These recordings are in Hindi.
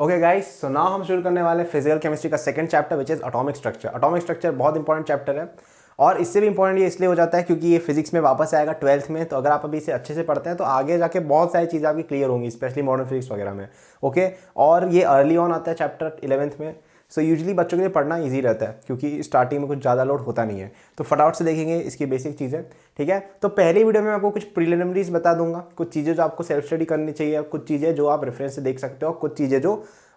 ओके गाइस, सो नाउ हम शुरू करने वाले फिजिकल केमिस्ट्री का second chapter which is atomic structure. Atomic structure बहुत इंपॉर्टेंट चैप्टर है और इससे भी इंपॉर्टेंट ये इसलिए हो जाता है क्योंकि ये फिजिक्स में वापस आएगा 12th में। तो अगर आप अभी इसे अच्छे से पढ़ते हैं तो आगे जाके बहुत सारी चीज़ें आपकी क्लियर होंगी, स्पेशली मॉडर्न फिजिक्स वगैरह में। ओके, और ये अर्ली ऑन आता है चैप्टर 11th में। सो यूजुअली बच्चों के लिए पढ़ना ईजी रहता है क्योंकि स्टार्टिंग में कुछ ज़्यादा लोड होता नहीं है। तो फटाफट से देखेंगे इसकी बेसिक चीज़ें, ठीक है। तो पहली वीडियो में मैं आपको कुछ प्रीलिमिनरीज बता दूंगा, कुछ चीज़ें जो आपको सेल्फ स्टडी करनी चाहिए, कुछ चीज़ें जो आप रेफरेंस से देख सकते हो, कुछ चीज़ें जो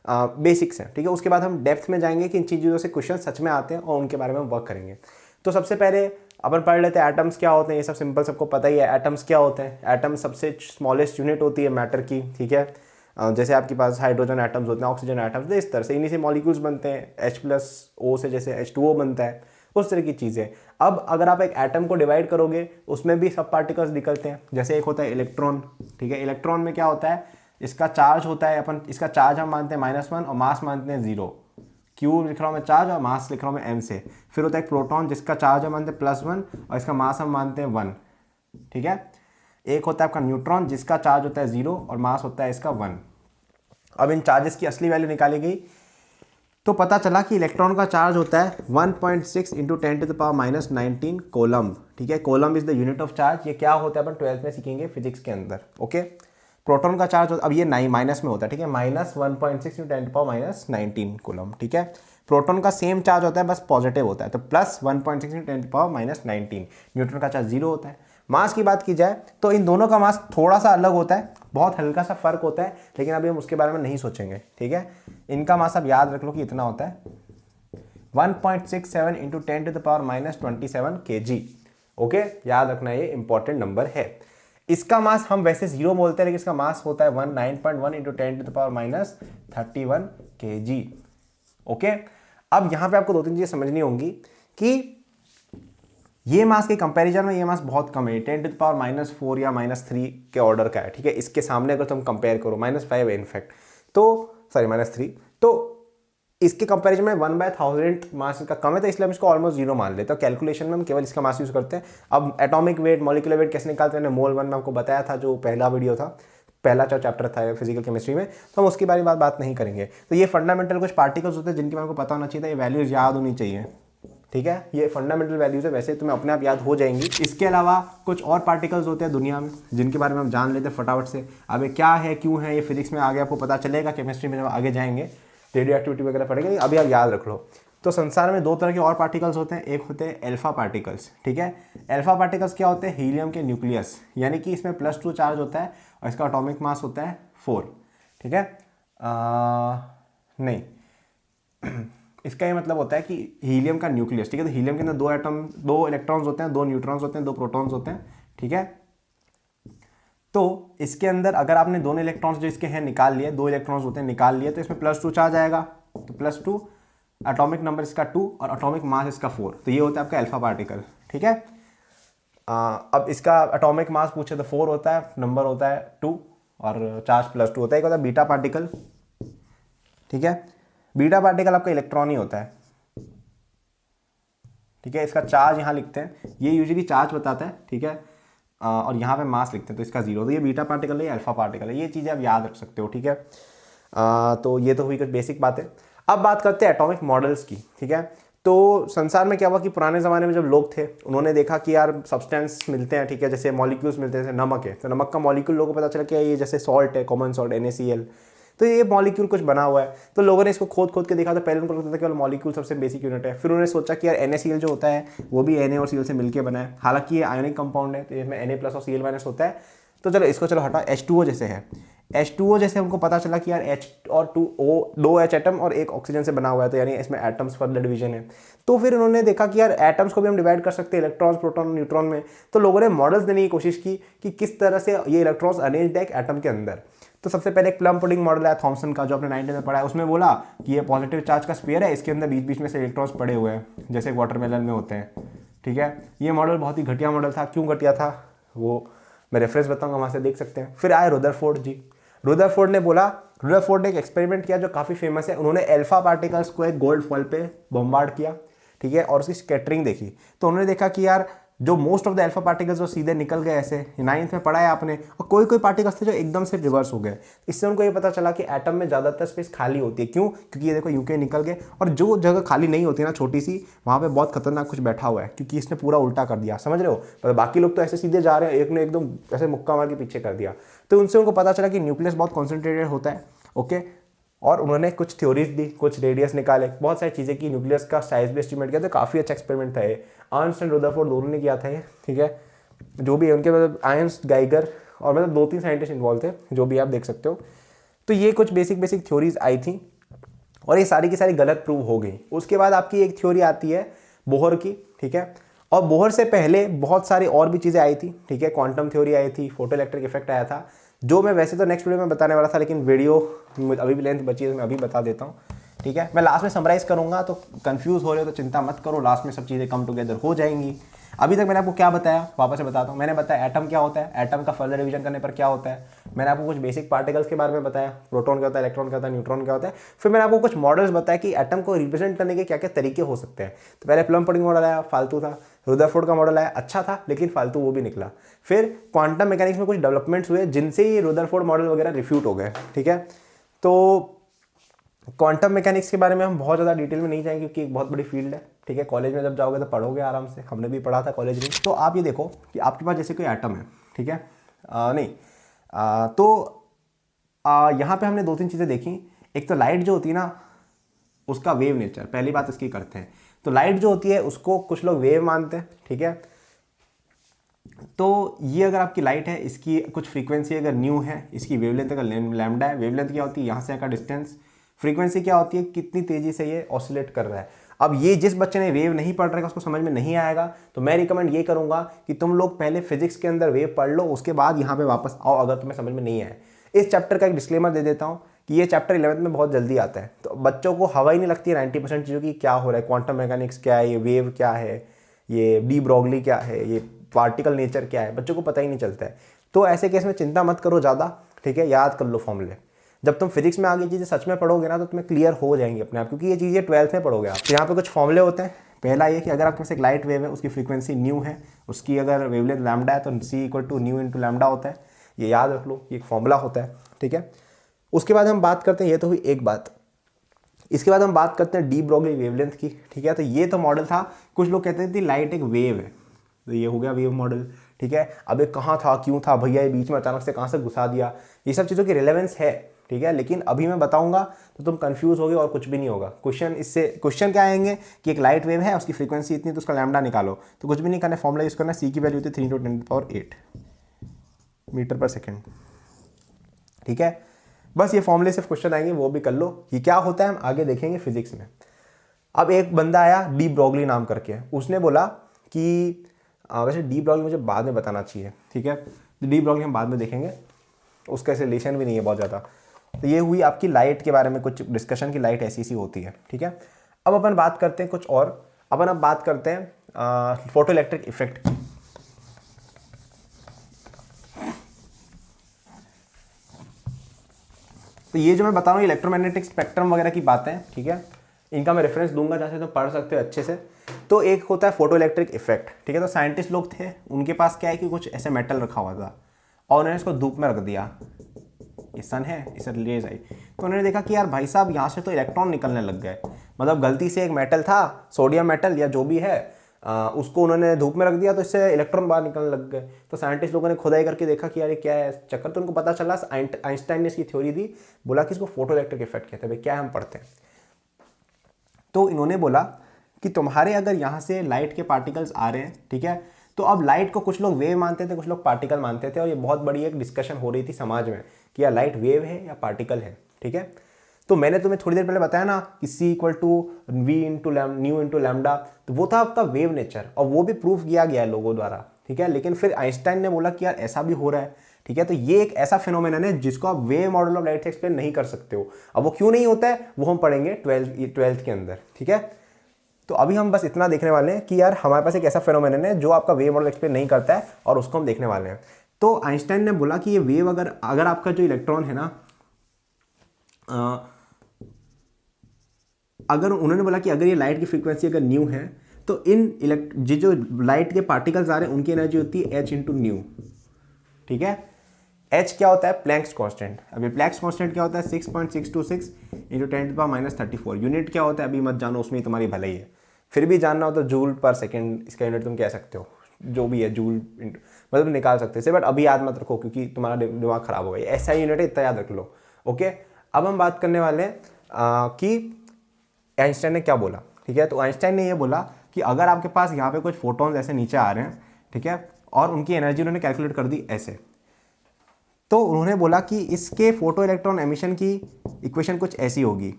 बेसिक्स हैं, ठीक है। उसके बाद हम डेप्थ में जाएंगे कि इन चीज़ों से क्वेश्चन सच में आते हैं और उनके बारे में हम वर्क करेंगे। तो सबसे पहले अपन पढ़ लेते हैं एटम्स क्या होते हैं। ये सब सिंपल, सबको पता ही है एटम्स क्या होते हैं। एटम सबसे स्मॉलेस्ट यूनिट होती है मैटर की, ठीक है। जैसे आपके पास हाइड्रोजन एटम्स होते हैं, ऑक्सीजन एटम्स, तो इस तरह से इन्हीं से मॉलिक्यूल्स बनते हैं। H+O से जैसे H2O बनता है, उस तरह की चीज़ें। अब अगर आप एक एटम को डिवाइड करोगे उसमें भी सब पार्टिकल्स निकलते हैं। जैसे एक होता है इलेक्ट्रॉन, ठीक है। इलेक्ट्रॉन में क्या होता है, इसका चार्ज होता है, अपन इसका चार्ज हम मानते हैं -1 और मास मानते हैं 0। क्यू लिख रहा हूँ मैं चार्ज और मास लिख रहा हूँ मैं m से। फिर होता है एक प्रोटॉन जिसका चार्ज हम मानते हैं +1 और इसका मास हम मानते हैं 1, ठीक है। एक होता है आपका न्यूट्रॉन जिसका चार्ज होता है 0 और मास होता है इसका 1। अब इन चार्जेस की असली वैल्यू निकाली गई तो पता चला कि इलेक्ट्रॉन का चार्ज होता है 1.6 × 10⁻⁻19 कोलम्ब, ठीक है। Coulomb is the unit of charge. ये क्या होता है अपन 12th में सीखेंगे फिजिक्स के अंदर, ओके। प्रोटॉन का चार्ज अब ये माइनस में होता है, ठीक है, -1.6 × 10⁻19 कोलम्ब, ठीक है। प्रोटॉन का सेम चार्ज होता है, बस पॉजिटिव होता है, तो +1.6 × 10⁻19। न्यूट्रॉन का चार्ज 0 होता है। मास की बात की जाए तो इन दोनों का मास थोड़ा सा अलग होता है, बहुत हल्का सा फर्क होता है, लेकिन अभी हम उसके बारे में नहीं सोचेंगे, ठीक है। इनका मास अब याद रख लो कि इतना होता है 1.67 × 10⁻27 kg, ओके। याद रखना, ये इंपॉर्टेंट नंबर है। इसका मास हम वैसे 0 बोलते हैं, लेकिन इसका मास होता है 9.1 × 10⁻31 kg, ओके। अब यहाँ पे आपको 2-3 चीज़ें समझनी होंगी कि ये मास के कंपैरिजन में ये मास बहुत कम है, 10⁻⁻4 या -3 के ऑर्डर का है, ठीक है। इसके सामने अगर तुम कंपेयर करो -5 है इनफैक्ट, तो सॉरी -3, तो इसके कंपैरिजन में 1/1000 मास इसका कम है, तो इसलिए हम इसको ऑलमोस्ट 0 मान लेते हैं। कैलकुलेशन में हम केवल इसका मास यूज करते हैं। अब एटॉमिक वेट, मॉलिक्यूलर वेट कैसे निकालते हैं, मोल 1 में आपको बताया था, जो पहला वीडियो था, पहला चैप्टर था फिजिकल केमिस्ट्री में, तो हम उसके बारे में बात नहीं करेंगे। तो ये फंडामेंटल कुछ पार्टिकल्स होते हैं जिनके बारे में पता होना चाहिए था, ये वैल्यूज याद होनी चाहिए, ठीक है। ये फंडामेंटल वैल्यूज है, वैसे तुम्हें अपने आप याद हो जाएंगी। इसके अलावा कुछ और पार्टिकल्स होते हैं दुनिया में जिनके बारे में हम जान लेते हैं फटाफट से। अब ये क्या है, क्यों है, ये फिजिक्स में आगे आपको पता चलेगा, केमिस्ट्री में जब आगे जाएंगे रेडियो एक्टिविटी वगैरह पढ़ेंगे, अभी आप याद रख लो। तो संसार में 2 तरह के और पार्टिकल्स होते हैं। एक होते हैं एल्फा पार्टिकल्स, ठीक है। एल्फा पार्टिकल्स क्या होते हैं, हीलियम के न्यूक्लियस, यानी कि इसमें +2 चार्ज होता है और इसका एटॉमिक मास होता है 4, ठीक है। नहीं इसका ये मतलब होता है कि हीलियम का न्यूक्लियस, ठीक है। तो हीलियम के अंदर 2 एटम, 2 इलेक्ट्रॉन्स होते हैं, 2 न्यूट्रॉन्स होते हैं, 2 प्रोटॉन्स होते हैं, ठीक है। तो इसके अंदर अगर आपने दोनों इलेक्ट्रॉन्स जो इसके हैं निकाल लिए, 2 इलेक्ट्रॉन्स होते हैं निकाल लिए, तो इसमें +2 चार्ज आएगा, तो +2, एटॉमिक नंबर इसका 2 और एटॉमिक मास इसका 4, तो ये होता है आपका अल्फा पार्टिकल, ठीक है। अब इसका एटॉमिक मास पूछे तो 4 होता है, नंबर होता है 2 और चार्ज +2 होता है। एक होता है बीटा पार्टिकल, ठीक है। बीटा पार्टिकल आपका इलेक्ट्रॉन ही होता है, ठीक है। इसका चार्ज यहाँ लिखते हैं, ये यूजुअली चार्ज बताता है, ठीक है, और यहाँ पे मास लिखते हैं, तो इसका 0, तो ये बीटा पार्टिकल है, ये अल्फा पार्टिकल है। ये चीज़ें आप याद रख सकते हो, ठीक है। तो ये तो हुई कुछ बेसिक बातें। अब बात करते हैं एटॉमिक मॉडल्स की, ठीक है। तो संसार में क्या हुआ कि पुराने ज़माने में जब लोग थे, उन्होंने देखा कि यार सब्सटेंस मिलते हैं, ठीक है, जैसे मॉलिक्यूल्स मिलते हैं, जैसे नमक है, तो नमक का मॉलिक्यूल लोगों को पता चला कि ये जैसे सॉल्ट है, कॉमन सॉल्ट NaCl, तो ये मॉलिक्यूल कुछ बना हुआ है। तो लोगों ने इसको खोद खोद के देखा, तो पहले उनको लगता था केवल मॉलिक्यूल सबसे बेसिक यूनिट है। फिर उन्होंने सोचा कि यार NaCl जो होता है वो भी Na और Cl से मिलकर बना है, हालांकि ये आयोनिक कंपाउंड है, तो इसमें Na+ और Cl- होता है। तो चलो इसको चलो हटा, H2O जैसे है, H2O जैसे हमको पता चला कि यार H और 2O, 2 H एटम और 1 ऑक्सीजन से बना हुआ है, तो यानी इसमें एटम्स फर्दर डिवीजन है। तो फिर उन्होंने देखा कि यार एटम्स को भी हम डिवाइड कर सकते हैं इलेक्ट्रॉन्स, प्रोटॉन, न्यूट्रॉन में। तो लोगों ने मॉडल्स देने की कोशिश की कि किस तरह से ये इलेक्ट्रॉन्स अरेंज्ड है एक एटम के अंदर। तो सबसे पहले एक प्लम पुडिंग मॉडल है थॉमसन का, जो आपने 9th में पढ़ा है। उसमें बोला कि ये पॉजिटिव चार्ज का स्फीयर है, इसके अंदर बीच बीच में से इलेक्ट्रॉन्स पड़े हुए हैं, जैसे वाटरमेलन में होते हैं, ठीक है। ये मॉडल बहुत ही घटिया मॉडल था। क्यों घटिया था वो मैं रेफरेंस बताऊंगा, वहाँ से देख सकते हैं। फिर आए रुदरफोर्ड जी। रुदरफोर्ड ने बोला, रुदरफोर्ड ने एक एक्सपेरिमेंट किया जो काफ़ी फेमस है। उन्होंने अल्फा पार्टिकल्स को एक गोल्ड फॉइल पे बॉम्बार्ड किया, ठीक है, और उसकी स्कैटरिंग देखी। तो उन्होंने देखा कि यार जो most of the alpha particles वो सीधे निकल गए ऐसे, 9th में पढ़ा है आपने, और कोई कोई पार्टिकल्स थे जो एकदम से रिवर्स हो गए। इससे उनको ये पता चला कि एटम में ज़्यादातर स्पेस खाली होती है। क्यों? क्योंकि ये देखो यूके निकल गए, और जो जगह खाली नहीं होती ना छोटी सी, वहाँ पे बहुत खतरनाक कुछ बैठा हुआ है, क्योंकि इसने पूरा उल्टा कर दिया, समझ रहे हो। मतलब बाकी लोग तो ऐसे सीधे जा रहे हैं, एक ने एकदम ऐसे मुक्का मार के पीछे कर दिया। तो उनसे उनको पता चला कि न्यूक्लियस बहुत कॉन्सेंट्रेटेड होता है, ओके। और उन्होंने कुछ थ्योरीज दी, कुछ रेडियस निकाले, बहुत सारी चीज़ें की, न्यूक्लियस का साइज भी एस्टिमेट किया। तो काफ़ी अच्छा एक्सपेरिमेंट था ये, अर्नस्ट एंड रदरफोर्ड दोनों ने किया था ये, ठीक है। जो भी है उनके मतलब अर्नस्ट, गाइगर और मतलब 2-3 साइंटिस्ट इन्वॉल्व थे, जो भी आप देख सकते हो। तो ये कुछ बेसिक थ्योरीज आई थी, और ये सारी की सारी गलत प्रूव हो गई। उसके बाद आपकी एक थ्योरी आती है बोहर की, ठीक है। और बोहर से पहले बहुत सारी और भी चीज़ें आई थी, ठीक है। क्वांटम थ्योरी आई थी, फोटो इलेक्ट्रिक इफेक्ट आया था, जो मैं वैसे तो नेक्स्ट वीडियो में बताने वाला था, लेकिन वीडियो अभी भी लेंथ बची है तो मैं अभी बता देता हूँ, ठीक है। मैं लास्ट में समराइज़ करूँगा, तो कंफ्यूज हो रहे हो तो चिंता मत करो, लास्ट में सब चीज़ें कम टुगेदर हो जाएंगी। अभी तक मैंने आपको क्या बताया, वापस से बताता हूँ। मैंने बताया एटम क्या होता है, एटम का फर्दर रिवीजन करने पर क्या होता है। मैंने आपको कुछ बेसिक पार्टिकल्स के बारे में बताया, प्रोटॉन क्या होता है, इलेक्ट्रॉन क्या होता है, न्यूट्रॉन क्या होता है। फिर मैंने आपको कुछ मॉडल्स बताया कि एटम को रिप्रेजेंट करने के क्या क्या तरीके हो सकते हैं। तो पहले प्लम पुडिंग मॉडल आया, फालतू था। रदरफोर्ड का मॉडल आया, अच्छा था लेकिन फालतू, वो भी निकला। फिर क्वांटम मैकेनिक्स में कुछ डेवलपमेंट्स हुए जिनसे ये रदरफोर्ड मॉडल वगैरह रिफ्यूट हो गए, ठीक है। तो क्वांटम मैकेनिक्स के बारे में हम बहुत ज़्यादा डिटेल में नहीं जाएंगे, क्योंकि एक बहुत बड़ी फील्ड है, ठीक है। कॉलेज में जब जाओगे तो पढ़ोगे आराम से, हमने भी पढ़ा था कॉलेज में। तो आप ये देखो कि आपके पास जैसे कोई एटम है, ठीक है, तो यहाँ पे हमने 2-3 चीज़ें देखी। एक तो लाइट जो होती है ना, उसका वेव नेचर, पहली बात इसकी करते हैं। तो लाइट जो होती है उसको कुछ लोग वेव मानते हैं, ठीक है। तो ये अगर आपकी लाइट है, इसकी कुछ फ्रीक्वेंसी अगर न्यू है, इसकी वेवलेंथ अगर लैम्डा है, वेवलेंथ क्या होती है, यहाँ से का डिस्टेंस, फ्रीक्वेंसी क्या होती है, कितनी तेजी से ये ऑसिलेट कर रहा है। अब ये जिस बच्चे ने वेव नहीं पढ़ रखा है उसको समझ में नहीं आएगा, तो मैं रिकमेंड ये करूंगा कि तुम लोग पहले फिजिक्स के अंदर वेव पढ़ लो, उसके बाद यहाँ पे वापस आओ अगर तुम्हें समझ में नहीं आए। इस चैप्टर का एक डिस्क्लेमर दे देता हूँ कि ये चैप्टर 11th में बहुत जल्दी आता है, तो बच्चों को हवा ही नहीं लगती है 90% चीज़ों की, क्या हो रहा है, क्वांटम मैकेनिक्स क्या है, ये वेव क्या है, ये डी ब्रॉगली क्या है, ये पार्टिकल नेचर क्या है, बच्चों को पता ही नहीं चलता है। तो ऐसे केस में चिंता मत करो ज़्यादा, ठीक है। याद कर लो फॉर्मूले। जब तुम फिजिक्स में आगे चीज़ें सच में पढ़ोगे ना, तो तुम्हें क्लियर हो जाएंगी अपने आप, क्योंकि ये चीज़ें 12th में पढ़ोगे आप। तो यहाँ पे कुछ फॉर्मूले होते हैं। पहला ये कि अगर आपके पास एक लाइट वेव है, उसकी फ्रीक्वेंसी न्यू है, उसकी अगर वेवलेंथ लैम्डा है, तो C = न्यू × लैम्डा होता है। ये याद रख लो, ये एक फॉर्मूला होता है, ठीक है। उसके बाद हम बात करते हैं, ये तो हुई एक बात। इसके बाद हम बात करते हैं डी ब्रॉगली वेवलेंथ की, ठीक है। तो ये तो मॉडल था, कुछ लोग कहते थे लाइट एक वेव है, तो ये हो गया वेव मॉडल, ठीक है। अब ये कहाँ था, क्यों था भैया, ये बीच में अचानक से कहाँ से घुसा दिया, ये सब चीज़ों की रिलेवेंस है, ठीक है। लेकिन अभी मैं बताऊंगा तो तुम कंफ्यूज होगे और कुछ भी नहीं होगा। क्वेश्चन क्या आएंगे कि एक लाइट वेव है, उसकी फ्रीक्वेंसी इतनी, तो उसका लैम्डा निकालो। तो कुछ भी नहीं करना, फॉर्मूला यूज करना, C की वैल्यू होती है 3 × 10⁸ मीटर/सेकेंड, ठीक है। बस ये फॉर्मूले से क्वेश्चन आएंगे, वो भी कर लो। ये क्या होता है हम आगे देखेंगे फिजिक्स में। अब एक बंदा आया डी ब्रॉगली नाम करके, उसने बोला कि वैसे डी ब्रॉगली मुझे बाद में बताना चाहिए, ठीक है। तो डी ब्रॉगली हम बाद में देखेंगे, उसका ऐसे रिलेशन भी नहीं है बहुत ज़्यादा। तो ये हुई आपकी लाइट के बारे में कुछ डिस्कशन की, लाइट ऐसी सी होती है, ठीक है। अब अपन बात करते हैं कुछ और, अब बात करते हैं फोटो इलेक्ट्रिक इफेक्ट की। तो ये जो मैं बता रहा हूँ इलेक्ट्रोमैग्नेटिक स्पेक्ट्रम वगैरह की बातें, ठीक है, इनका मैं रेफरेंस दूंगा, जहाँ से तुम पढ़ सकते हो अच्छे से। तो एक होता है फोटो इलेक्ट्रिक इफेक्ट, ठीक है। तो साइंटिस्ट लोग थे, उनके पास क्या है कि कुछ ऐसे मेटल रखा हुआ था और उन्होंने इसको धूप में रख दिया। ये सन है, इसे रिलेज आई, तो उन्होंने देखा कि यार भाई साहब यहाँ से तो इलेक्ट्रॉन निकलने लग गए। मतलब गलती से एक मेटल था, सोडियम मेटल या जो भी है, उसको उन्होंने धूप में रख दिया, तो इससे इलेक्ट्रॉन बाहर निकलने लग गए। तो साइंटिस्ट लोगों ने खुदाई करके देखा कि यार ये क्या है चक्कर, तो उनको पता चला, आइंस्टाइन ने इसकी थ्योरी दी, बोला कि इसको फोटो इलेक्ट्रिक इफेक्ट कहते हैं। भाई क्या हम पढ़ते हैं, तो इन्होंने बोला कि तुम्हारे अगर यहाँ से लाइट के पार्टिकल्स आ रहे हैं, ठीक है, तो अब लाइट को कुछ लोग वेव मानते थे, कुछ लोग पार्टिकल मानते थे, और ये बहुत बड़ी एक डिस्कशन हो रही थी समाज में कि यार लाइट वेव है या पार्टिकल है, ठीक है। तो मैंने तुम्हें थोड़ी देर पहले बताया ना कि C = न्यू × लैम्डा, तो वो था आपका वेव नेचर, और वो भी प्रूफ किया गया है लोगों द्वारा, ठीक है। लेकिन फिर आइंस्टाइन ने बोला कि यार ऐसा भी हो रहा है, ठीक है। तो ये एक ऐसा फिनोमेनन है जिसको आप वेव मॉडल ऑफ लाइट से एक्सप्लेन नहीं कर सकते हो। अब वो क्यों नहीं होता है वो हम पढ़ेंगे 12th के अंदर, ठीक है। तो अभी हम बस इतना देखने वाले हैं कि यार हमारे पास एक ऐसा फिनोमेनन है जो आपका वेव मॉडल एक्सप्लेन नहीं करता है, और उसको हम देखने वाले हैं। तो आइंस्टाइन ने बोला कि ये वेव अगर आपका जो इलेक्ट्रॉन है ना, अगर उन्होंने बोला कि अगर ये लाइट की फ्रीक्वेंसी अगर न्यू है, तो जो लाइट के पार्टिकल्स आ रहे हैं उनकी एनर्जी होती है h इंटू न्यू, ठीक है। h क्या होता है? Planck's constant. अभी प्लैंक्स कांस्टेंट क्या होता है? 6.626 इंटू 10⁻34। यूनिट क्या होता है अभी मत जानो, उसमें तुम्हारी भलाई है। फिर भी जानना हो तो जूल पर सेकेंड इसका यूनिट तुम कह सकते हो, जो भी है जूल मतलब निकाल सकते हैं, बट अभी याद मत रखो क्योंकि तुम्हारा दिमाग खराब हो गया। ऐसा यूनिट है, इतना याद रख लो, ओके। अब हम बात करने वाले हैं कि आइंस्टाइन ने क्या बोला, ठीक है। तो आइंस्टाइन ने ये बोला कि अगर आपके पास यहाँ पे कुछ फोटॉन्स ऐसे नीचे आ रहे हैं, ठीक है, और उनकी एनर्जी उन्होंने कैलकुलेट कर दी ऐसे, तो उन्होंने बोला कि इसके फोटो इलेक्ट्रॉन एमिशन की इक्वेशन कुछ ऐसी होगी।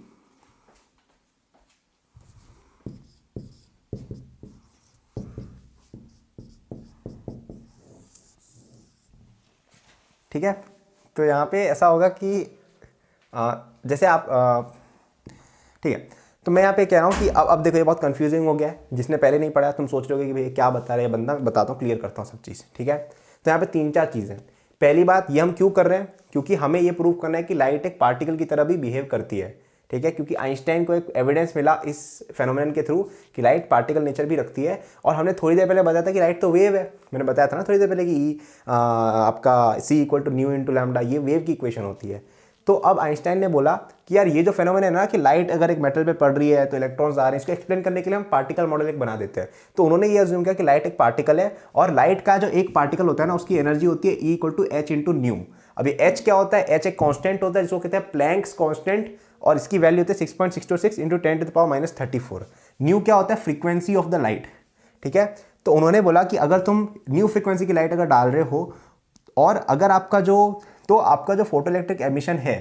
ठीक है, तो यहाँ पे ऐसा होगा कि जैसे आप ठीक है, तो मैं यहाँ पे कह रहा हूँ कि अब देखो ये बहुत कंफ्यूजिंग हो गया है। जिसने पहले नहीं पढ़ा तुम सोच रहे हो कि भाई क्या बता रहे हैं बंदा, बताता हूँ, क्लियर करता हूँ सब चीज़, ठीक है। तो यहाँ पे 3-4 चीज़ें। पहली बात, ये हम क्यों कर रहे हैं? क्योंकि हमें ये प्रूव करना है कि लाइट एक पार्टिकल की तरह भी बिहेव करती है, ठीक है। क्योंकि आइंस्टाइन को एक एविडेंस मिला इस फेनोमेनन के थ्रू कि लाइट पार्टिकल नेचर भी रखती है। और हमने थोड़ी देर पहले बताया था कि लाइट तो वेव है, मैंने बताया था ना थोड़ी देर पहले कि आपका C equal to nu into lambda, ये वेव की इक्वेशन होती है। तो अब आइंस्टाइन ने बोला कि यार ये जो फेनोमेनन है ना कि लाइट अगर एक मेटल पे पड़ रही है तो इलेक्ट्रॉन्स आ रहे हैं, इसको एक्सप्लेन करने के लिए हम पार्टिकल मॉडल एक बना देते हैं। तो उन्होंने ये अज्यूम किया कि लाइट एक पार्टिकल है और लाइट का जो एक पार्टिकल होता है ना उसकी एनर्जी होती है E equal to h into nu. अभी h क्या होता है? h एक कांस्टेंट होता है जिसको कहते हैं प्लैंक्स कांस्टेंट, और इसकी वैल्यू होती है 6.626 इंटू 10⁻34। न्यू क्या होता है? फ्रीक्वेंसी ऑफ द लाइट, ठीक है। तो उन्होंने बोला कि अगर तुम न्यू फ्रीक्वेंसी की लाइट अगर डाल रहे हो और अगर आपका जो फोटो इलेक्ट्रिक एमिशन है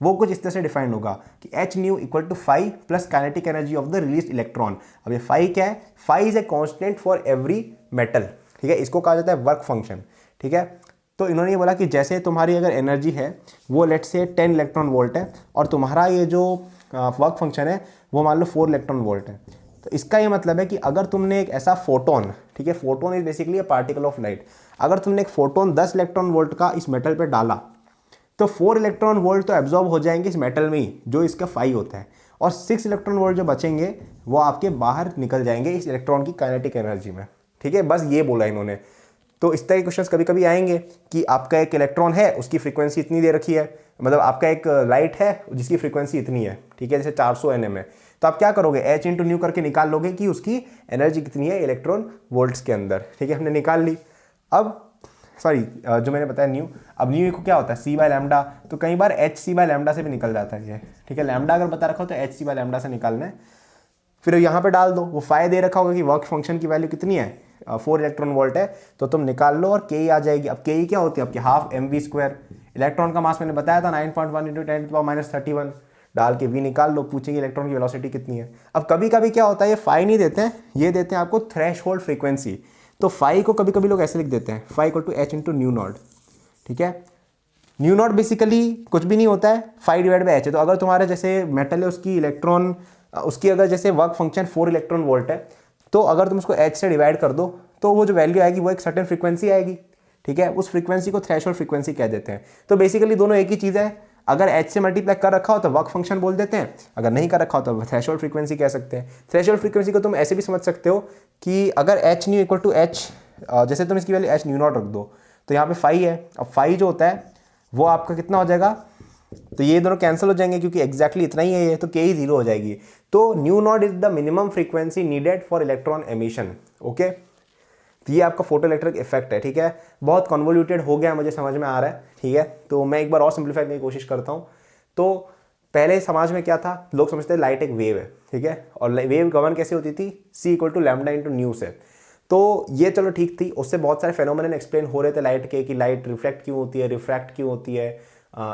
वो कुछ इस तरह से डिफाइंड होगा कि h nu equal to phi plus kinetic energy of the release electron. अब ये फाई क्या है? Phi is a constant for every metal, ठीक है। इसको कहा जाता है वर्क फंक्शन, ठीक है। तो इन्होंने ये बोला कि जैसे तुम्हारी अगर एनर्जी है वो लेट से 10 इलेक्ट्रॉन वोल्ट है और तुम्हारा ये जो वर्क फंक्शन है वो मान लो 4 इलेक्ट्रॉन वोल्ट है, तो इसका ये मतलब है कि अगर तुमने एक ऐसा फोटोन, ठीक है, photon is basically a particle of light, अगर तुमने एक फोटोन 10 इलेक्ट्रॉन वोल्ट का इस मेटल पे डाला तो 4 इलेक्ट्रॉन वोल्ट तो एब्जॉर्ब हो जाएंगे इस मेटल में ही जो इसका फाई होता है, और 6 इलेक्ट्रॉन वोल्ट जो बचेंगे वो आपके बाहर निकल जाएंगे इस इलेक्ट्रॉन की काइनेटिक एनर्जी में, ठीक है। बस ये बोला इन्होंने। तो इस तरह के क्वेश्चंस कभी कभी आएंगे कि आपका एक इलेक्ट्रॉन है उसकी फ्रीक्वेंसी इतनी दे रखी है, मतलब आपका एक लाइट है जिसकी फ्रीक्वेंसी इतनी है, ठीक है, जैसे 400 nm है, तो आप क्या करोगे? एच इंटू न्यू करके निकाल लोगे कि उसकी एनर्जी कितनी है इलेक्ट्रॉन वोल्ट्स के अंदर, ठीक है, हमने निकाल ली। अब सॉरी जो मैंने बताया न्यू, अब न्यू को क्या होता है? C बाय लैम्डा, तो कई बार एच सी बाय लैम्डा से भी निकल जाता है ये, ठीक है। लैम्डा अगर बता रखा हो तो एच सी बाय लैम्डा से निकालना है, फिर यहाँ पे डाल दो। वो फायदे दे रखा होगा कि वर्क फंक्शन की वैल्यू कितनी है, 4 इलेक्ट्रॉन वोल्ट है, तो तुम निकाल लो और के आ जाएगी। अब के क्या होती है आपकी? Half mv²। इलेक्ट्रॉन का मास मैंने बताया था 9.1 इंटू 10⁻31, डाल के v निकाल लो, पूछेंगे इलेक्ट्रॉन की वेलोसिटी कितनी है। अब कभी कभी क्या होता है, ये फाई नहीं देते हैं, ये देते हैं आपको थ्रेश होल्ड फ्रीक्वेंसी। तो फाई को कभी कभी लोग ऐसे लिख देते हैं, phi equal to h into nu naught, ठीक है। न्यू नॉट बेसिकली कुछ भी नहीं होता है, फाई डिवाइड बाई एच है। तो अगर तुम्हारे जैसे मेटल है उसकी इलेक्ट्रॉन, उसकी अगर जैसे वर्क फंक्शन 4 इलेक्ट्रॉन वोल्ट है, तो अगर तुम उसको एच से डिवाइड कर दो तो वो जो वैल्यू आएगी वो एक सर्टेन फ्रीक्वेंसी आएगी, ठीक है। उस फ्रीक्वेंसी को थ्रेशोल्ड फ्रीक्वेंसी कह देते हैं। तो बेसिकली दोनों एक ही चीज़ है। अगर एच से मल्टीप्लाई कर रखा हो तो वर्क फंक्शन बोल देते हैं, अगर नहीं कर रखा हो तो थ्रेशोल्ड फ्रीक्वेंसी कह सकते हैं। थ्रेशोल्ड फ्रीक्वेंसी को तुम ऐसे भी समझ सकते हो कि अगर h nu equal to h, जैसे तुम इसकी वैल्यू एच न्यू नॉट रख दो तो यहाँ पे फाई है। अब फाई जो होता है वो आपका कितना हो जाएगा? तो ये दोनों कैंसिल हो जाएंगे क्योंकि एग्जैक्टली इतना ही है ये, तो के ही 0 हो जाएगी। तो new not is the minimum frequency needed for electron emission, okay. तो ये आपका फोटो इलेक्ट्रिक इफेक्ट है, ठीक है। बहुत कन्वोल्यूटेड हो गया, मुझे समझ में आ रहा है, ठीक है। तो मैं एक बार और सिंप्लीफाई करने की कोशिश करता हूँ। तो पहले समाज में क्या था, लोग समझते हैं लाइट एक वेव है, ठीक है, और वेव गवर्न कैसे होती थी? C equal to lambda into nu से। तो ये चलो ठीक थी, उससे बहुत सारे फेनोमेनन एक्सप्लेन हो रहे थे लाइट के, कि लाइट रिफ्लेक्ट क्यों होती है, रिफ्रैक्ट क्यों होती है,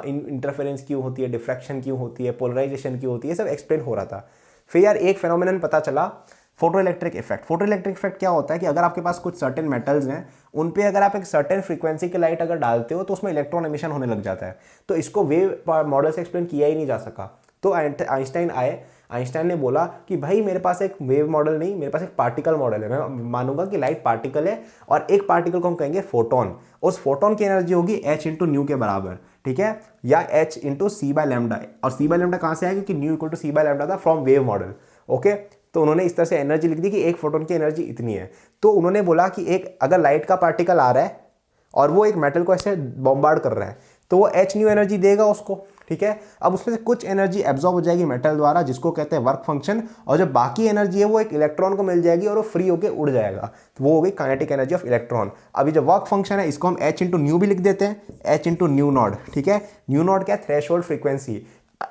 इंटरफेरेंस क्यों होती है, डिफ्रैक्शन क्यों होती है, पोलराइजेशन क्यों होती है, सब एक्सप्लेन हो रहा था। फिर यार एक फेनोमेनन पता चला, photo electric effect. Photo electric effect क्या होता है कि अगर आपके पास कुछ सर्टेन मेटल्स हैं, उन पे अगर आप एक सर्टेन फ्रीक्वेंसी की लाइट अगर डालते हो तो उसमें इलेक्ट्रॉन एमिशन होने लग जाता है। तो इसको वेव मॉडल से एक्सप्लेन किया ही नहीं जा सका। तो आइंस्टाइन आए, आइंस्टाइन ने बोला कि भाई मेरे पास एक वेव मॉडल नहीं, मेरे पास एक पार्टिकल मॉडल है। मैं मानूंगा कि लाइट पार्टिकल है और एक पार्टिकल को हम कहेंगे फोटोन। उस फोटोन की एनर्जी होगी एच इंटू न्यू के बराबर, ठीक है, या h into c by lambda. और सी बाय लैम्डा कहाँ से आया? क्योंकि nu equal to c by lambda था फ्रॉम वेव मॉडल, ओके। तो उन्होंने इस तरह से एनर्जी लिख दी कि एक फोटोन की एनर्जी इतनी है। तो उन्होंने बोला कि एक अगर लाइट का पार्टिकल आ रहा है और वो एक मेटल को ऐसे बॉम्बार्ड कर रहा है तो वो h न्यू एनर्जी देगा उसको, ठीक है। अब उसमें से कुछ एनर्जी एब्जॉर्ब हो जाएगी मेटल द्वारा, जिसको कहते हैं वर्क फंक्शन, और जो बाकी एनर्जी है वो एक इलेक्ट्रॉन को मिल जाएगी और वो फ्री होकर उड़ जाएगा, तो वो हो गई काइनेटिक एनर्जी ऑफ इलेक्ट्रॉन। अभी जो वर्क फंक्शन है इसको हम h इंटू न्यू भी लिख देते हैं, h इंटू न्यू नॉट, ठीक है। न्यू नॉट क्या है? Threshold frequency.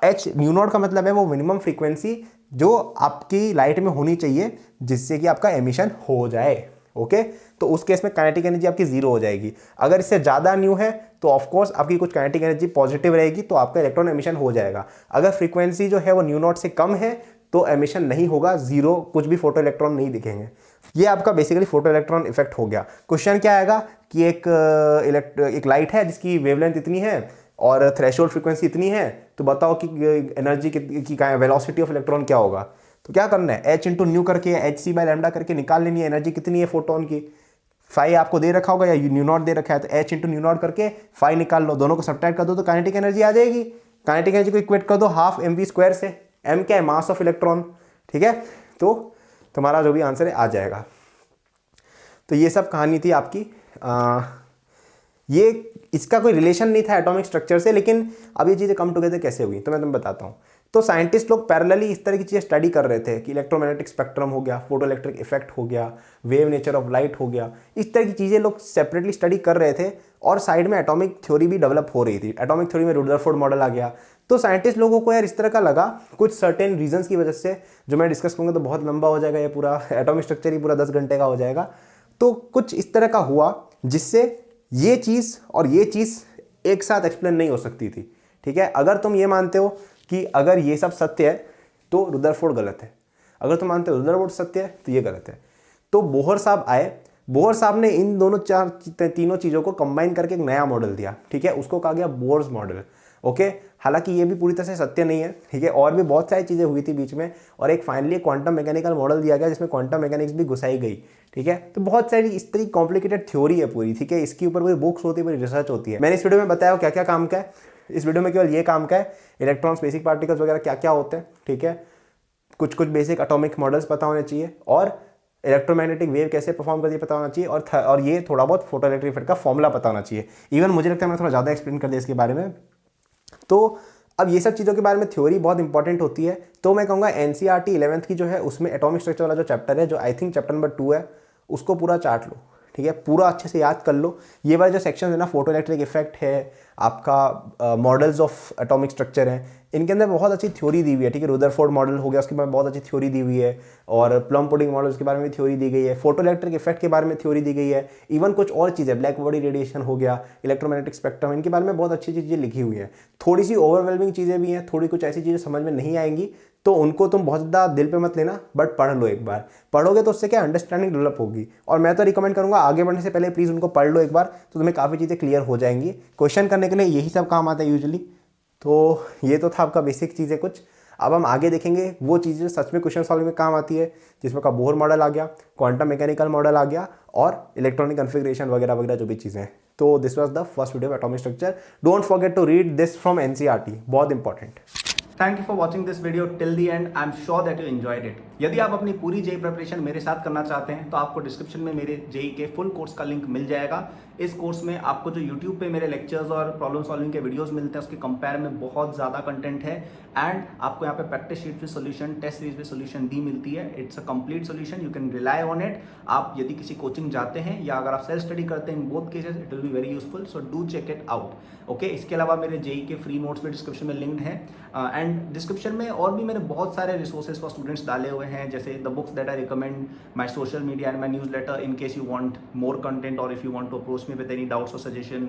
h new not का मतलब है वो मिनिमम फ्रीक्वेंसी जो आपकी लाइट में होनी चाहिए जिससे कि आपका एमिशन हो जाए, ओके। तो उस केस में काइनेटिक एनर्जी आपकी जीरो हो जाएगी। अगर इससे ज़्यादा न्यू है तो ऑफकोर्स आपकी कुछ काइनेटिक एनर्जी पॉजिटिव रहेगी, तो आपका इलेक्ट्रॉन एमिशन हो जाएगा। अगर फ्रीक्वेंसी जो है वो न्यू नॉट से कम है तो एमिशन नहीं होगा, जीरो, कुछ भी फोटो इलेक्ट्रॉन नहीं दिखेंगे। ये आपका बेसिकली फोटो इलेक्ट्रॉन इफेक्ट हो गया। क्वेश्चन क्या आएगा कि एक लाइट है जिसकी वेवलेंथ इतनी है और थ्रेशोल्ड फ्रीक्वेंसी इतनी है, तो बताओ कि एनर्जी की वेलोसिटी ऑफ इलेक्ट्रॉन क्या होगा। तो क्या करना है? h इंटू न्यू करके hc/λ करके निकाल लेनी है एनर्जी कितनी है फोटोन की। फाई आपको दे रखा होगा या न्यू नॉट दे रखा है, तो h इंटू न्यू नॉट करके फाई निकाल लो, दोनों को सब्ट्रैक्ट कर दो तो काइनेटिक एनर्जी आ जाएगी। काइनेटिक एनर्जी को इक्वेट कर दो हाफ mv² से, m क्या है? मास ऑफ इलेक्ट्रॉन, ठीक है। तो तुम्हारा जो भी आंसर है आ जाएगा। तो ये सब कहानी थी आपकी। ये इसका कोई रिलेशन नहीं था एटॉमिक स्ट्रक्चर से, लेकिन अब ये चीज़ें कम टुगेदर कैसे हुई तो मैं तुम्हें बताता हूँ। तो साइंटिस्ट लोग पैरेलली इस तरह की चीज़ें स्टडी कर रहे थे कि इलेक्ट्रोमैग्नेटिक स्पेक्ट्रम हो गया, फोटो इलेक्ट्रिक इफेक्ट हो गया, वेव नेचर ऑफ लाइट हो गया, इस तरह की चीज़ें लोग सेपरेटली स्टडी कर रहे थे। और साइड में एटॉमिक थ्योरी भी डेवलप हो रही थी। एटॉमिक थ्योरी में रुदरफोर्ड मॉडल आ गया। तो साइंटिस्ट लोगों को यार इस तरह का लगा कुछ सर्टेन रीजंस की वजह से, जो मैं डिस्कस करूँगा तो बहुत लंबा हो जाएगा, ये पूरा एटॉमिक स्ट्रक्चर ही पूरा 10 घंटे का हो जाएगा। तो कुछ इस तरह का हुआ जिससे ये चीज़ और ये चीज़ एक साथ एक्सप्लेन नहीं हो सकती थी, ठीक है। अगर तुम ये मानते हो कि अगर ये सब सत्य है तो रुदरफोर्ड गलत है, अगर तुम मानते हो रुदरफोर्ड सत्य है तो ये गलत है। तो बोहर साहब आए, बोहर साहब ने इन दोनों तीनों चीज़ों को कंबाइन करके एक नया मॉडल दिया, ठीक है। उसको कहा गया बोर्स मॉडल, ओके। हालांकि ये भी पूरी तरह से सत्य नहीं है, ठीक है। और भी बहुत सारी चीज़ें हुई थी बीच में, और एक फाइनली क्वांटम मैकेनिकल मॉडल दिया गया जिसमें क्वांटम मैकेनिक्स भी घुसाई गई, ठीक है। तो बहुत सारी इस तरह की कॉम्प्लिकेटेड थ्योरी है पूरी, ठीक है। इसके ऊपर पूरी बुक्स होती है, पूरी रिसर्च होती है। मैंने इस वीडियो में बताया क्या क्या काम का है। इस वीडियो में केवल ये काम का है इलेक्ट्रॉन्स, बेसिक पार्टिकल्स वगैरह क्या क्या होते हैं, ठीक है। कुछ बेसिक एटॉमिक मॉडल्स पता होने चाहिए, और इलेक्ट्रोमैग्नेटिक वेव कैसे परफॉर्म करती है पता होना चाहिए, और ये थोड़ा बहुत फोटो इलेक्ट्रिक इफेक्ट का फॉर्मूला पता होना चाहिए। इवन मुझे लगता है मैं थोड़ा ज़्यादा एक्सप्लेन कर दिया इसके बारे में। तो अब ये सब चीज़ों के बारे में थ्योरी बहुत इंपॉर्टेंट होती है। तो मैं कहूँगा NCERT 11th की जो है उसमें एटॉमिक स्ट्रक्चर वाला जो चैप्टर है, जो आई थिंक चैप्टर नंबर 2 है, उसको पूरा चाट लो, ठीक है। पूरा अच्छे से याद कर लो। ये वाले जो सेक्शन है ना, फोटो इलेक्ट्रिक इफेक्ट है, आपका मॉडल्स ऑफ एटॉमिक स्ट्रक्चर है, इनके अंदर बहुत अच्छी थ्योरी दी हुई है, ठीक है। रुदरफोर्ड मॉडल हो गया, उसके बारे में बहुत अच्छी थ्योरी दी हुई है, और प्लम पुडिंग मॉडल के बारे में भी थ्योरी दी गई है, फोटो इलेक्ट्रिक इफेक्ट के बारे में थ्योरी दी गई है। इवन कुछ और चीज़ें, ब्लैक बॉडी रेडिएशन हो गया, इलेक्ट्रोमैग्नेटिक स्पेक्ट्रम, इनके बारे में बहुत अच्छी चीज़ें लिखी हुई हैं। थोड़ी सी ओवरवेलमिंग चीज़ें भी हैं, थोड़ी कुछ ऐसी चीज़ें समझ में नहीं आएंगी तो उनको तुम बहुत ज़्यादा दिल पे मत लेना, बट पढ़ लो एक बार। पढ़ोगे तो उससे क्या अंडरस्टैंडिंग डेवलप होगी। और मैं तो रिकमेंड करूँगा आगे बढ़ने से पहले प्लीज़ उनको पढ़ लो एक बार, तो तुम्हें काफ़ी चीज़ें क्लियर हो जाएंगी। क्वेश्चन करने के लिए यही सब काम आता है यूजुअली। तो ये तो था आपका बेसिक चीज़ें कुछ। अब हम आगे देखेंगे वो चीज़ें सच में क्वेश्चन सॉल्विंग में काम आती है, जिसमें का बोहर मॉडल आ गया, क्वांटम मैकेनिकल मॉडल आ गया, और इलेक्ट्रॉनिक कॉन्फ़िगरेशन वगैरह वगैरह जो भी चीज़ें हैं। तो this was the first video of atomic structure. Don't forget to read this from NCERT, बहुत important. Thank you for watching this video till the end. I am sure that you enjoyed it. यदि आप अपनी पूरी जेई प्रिपरेशन मेरे साथ करना चाहते हैं तो आपको डिस्क्रिप्शन में मेरे जेई के फुल कोर्स का लिंक मिल जाएगा। इस कोर्स में आपको जो यूट्यूब पे मेरे लेक्चर्स और प्रॉब्लम सॉल्विंग के वीडियोस मिलते हैं उसके कंपेयर में बहुत ज़्यादा कंटेंट है, एंड आपको यहाँ पे प्रैक्टिस शीट पे सोल्यूशन, टेस्ट सीरीज पे सोल्यूशन भी मिलती है। It's a complete solution, you can rely on it. आप यदि किसी कोचिंग जाते हैं या अगर आप सेल्फ स्टडी करते हैं, in both cases it will be very useful, so do check it out, okay. इसके अलावा मेरे जेई के फ्री नोट्स भी डिस्क्रिप्शन में लिंक्ड हैं, एंड डिस्क्रिप्शन में और भी मैंने बहुत सारे रिसोर्सेज फॉर स्टूडेंट्स डाले हुए हैं, जैसे the books that I recommend, my social media and my newsletter in case you want more content, और if you want to approach me with any doubts और सजेशन।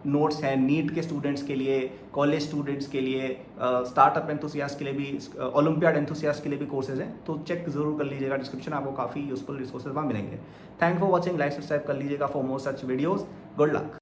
नोट्स हैं नीट के स्टूडेंट्स के लिए, कॉलेज स्टूडेंट्स के लिए, स्टार्टअप एंथुसियास्ट के लिए भी, ओलंपियाड एंथुसियास्ट के लिए भी कोर्सेज हैं। तो चेक जरूर कर लीजिएगा डिस्क्रिप्शन, आपको काफ़ी यूजफुल रिसोर्सेज वहाँ मिलेंगे। Thank for watching, like subscribe कर लीजिएगा for more such videos. Good luck.